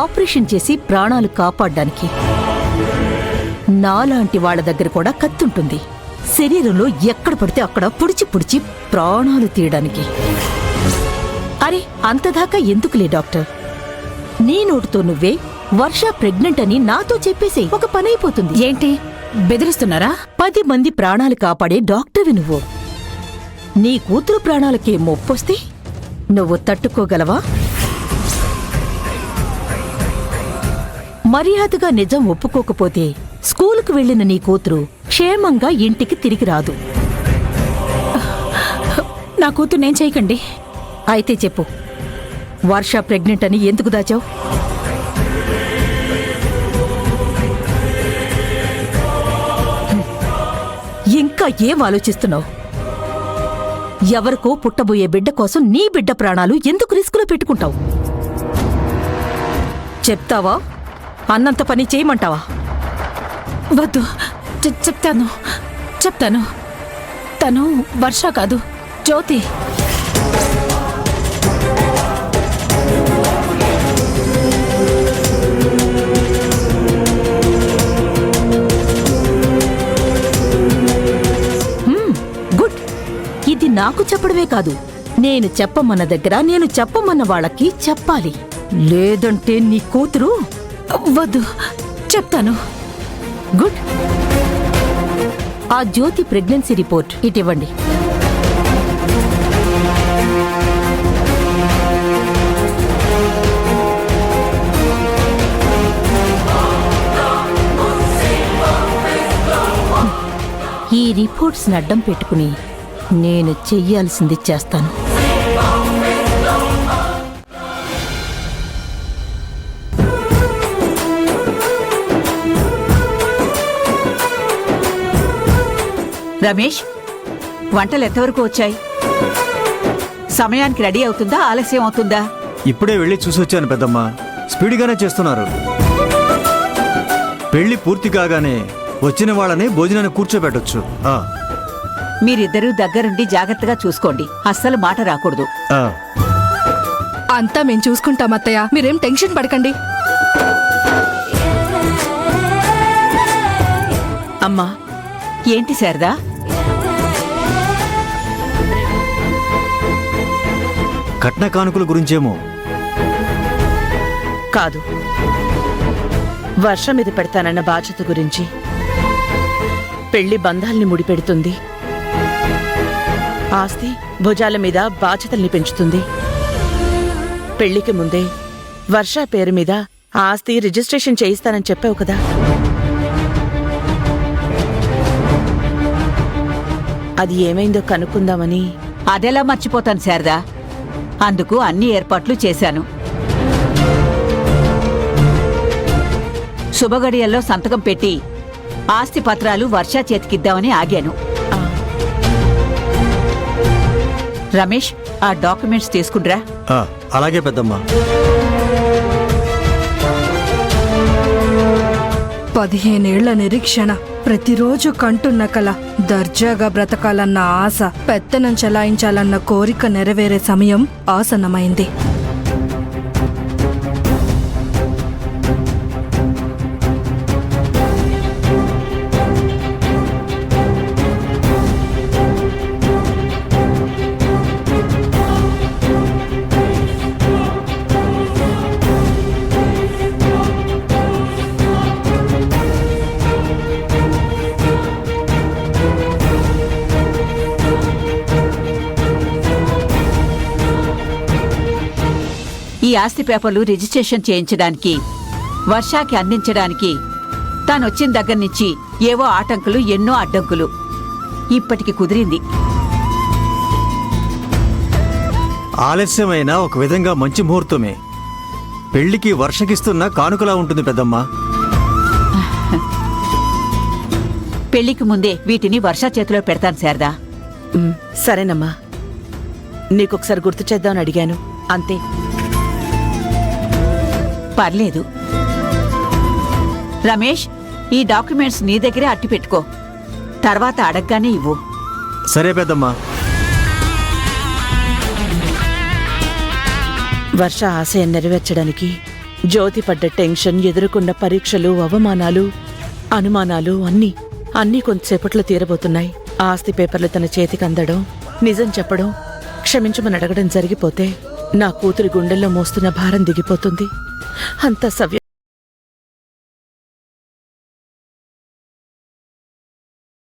Operation చేసి ప్రాణాలు కాపాడ్డానికి. నాలాంటి వాళ్ళ దగ్గర కూడా కత్తుంటుంది, శరీరంలో ఎక్కడ పడితే అక్కడ పుడిచి ప్రాణాలు తీయడానికి. అరే అంతదాకా ఎందుకులే డాక్టర్, నీ నోటితో నువ్వే వర్ష ప్రెగ్నెంట్ అని నాతో చెప్పేసే, ఒక పనైపోతుంది. ఏంటి బెదిరిస్తున్నారా? 10 మంది ప్రాణాలు కాపాడే డాక్టర్వి నువ్వు. నీ కూతురు ప్రాణాలకే మొప్పొస్తే నువ్వు తట్టుకోగలవా? మర్యాదగా నిజం ఒప్పుకోకపోతే స్కూలుకు వెళ్లిన నీ కూతురు క్షేమంగా ఇంటికి తిరిగి రాదు. నా కూతురు నేను చేయకండి. అయితే చెప్పు, వర్ష ప్రెగ్నెంట్ అని ఎందుకు దాచావు? ఇంకా ఏం ఆలోచిస్తున్నావు? ఎవరికో పుట్టబోయే బిడ్డ కోసం నీ బిడ్డ ప్రాణాలు ఎందుకు రిస్కులో పెట్టుకుంటావు? చెప్తావా? అన్నంత పని చేయమంటావా? వద్దు, చెప్తాను. తను వర్ష కాదు, జ్యోతి. గుడ్. ఇది నాకు చెప్పడమే కాదు, నేను చెప్పమన్న దగ్గర నేను చెప్పమన్న వాళ్ళకి చెప్పాలి. లేదంటే నీ కూతురు... వద్దు, చెప్తాను. గుడ్. ఆ జ్యోతి ప్రెగ్నెన్సీ రిపోర్ట్ ఇటివ్వండి. ఈ రిపోర్ట్స్ అడ్డం పెట్టుకుని నేను చెయ్యాల్సింది చేస్తాను. రమేష్, వంటలు ఎంతవరకు వచ్చాయి? సమయానికి రెడీ అవుతుందా, ఆలస్యం అవుతుందా? ఇప్పుడే వెళ్ళి చూసొచ్చాను పెద్దమ్మ. స్పీడ్గానే చేస్తున్నారు. పెళ్లి పూర్తి కాగానే వచ్చిన వాళ్ళని భోజనాన్ని కూర్చోబెట్టొచ్చు. మీరిద్దరూ దగ్గరుండి జాగ్రత్తగా చూసుకోండి, అస్సలు మాట రాకూడదు. అంతా మేం చూసుకుంటాం అత్తయ్య, మీరేం టెన్షన్ పడకండి. అమ్మా, ఏంటి శారదా? కట్న కానుకల గురించేమో. కాదు, వర్షం మీద పెడతానన్న బాధ్యత గురించి. పెళ్లి బంధాల్ని ముడిపెడుతుంది, ఆస్తి భుజాల మీద బాధ్యతల్ని పెంచుతుంది. పెళ్లికి ముందే వర్ష పేరు మీద ఆస్తి రిజిస్ట్రేషన్ చేయిస్తానని చెప్పావు కదా. అది ఏమైందో కనుక్కుందామని. అదెలా మర్చిపోతాను శారదా, అందుకు అన్ని ఏర్పాట్లు చేశాను. శుభగడియల్లో సంతకం పెట్టి ఆస్తి పత్రాలు వర్ష చేతికిద్దామని ఆగాను. రమేష్, ఆ డాక్యుమెంట్స్ తీసుకుండ్రా. అలాగే పెద్దమ్మా. 15 ఏళ్ల నిరీక్షణ, ప్రతిరోజు కంటున్న కల, దర్జాగా బ్రతకాలన్న ఆశ, పెత్తనం చెలాయించాలన్న కోరిక నెరవేరే సమయం ఆసన్నమైంది. ఈ ఆస్తి పేపర్లు రిజిస్ట్రేషన్ చేయించడానికి, వర్షాకి అందించడానికి తానొచ్చిన దగ్గర నుంచి ఏవో ఆటంకులు, ఎన్నో అడ్డంకులు. ఇప్పటికి కుదిరింది. ఆలస్యమైన ఒక విధంగా మంచి ముహూర్తమే. పెళ్లికి వర్షకిస్తున్న కానుకలా ఉంటుంది పెద్దమ్మా. పెళ్లికి ముందే వీటిని వర్ష చేతిలో పెడతాను శారదా. సరేనమ్మా, నీకొకసారి గుర్తు చేద్దామని అడిగాను, అంతే. పర్లేదు. రమేష్, ఈ డాక్యుమెంట్స్ నీ దగ్గరే అట్టి పెట్టుకో, తర్వాత అడగగానే ఇవ్వు. సరే పెద్దమ్మా. వర్ష ఆశయం నెరవేర్చడానికి జ్యోతి పడ్డ టెన్షన్, ఎదుర్కొన్న పరీక్షలు, అవమానాలు, అనుమానాలు అన్నీ కొంతసేపట్లో తీరబోతున్నాయి. ఆస్తి పేపర్లు తన చేతికి అందడం, నిజం చెప్పడం, క్షమించమని అడగడం జరిగిపోతే నా కూతురి గుండెల్లో మోస్తున్న భారం దిగిపోతుంది. అంతా సవ్య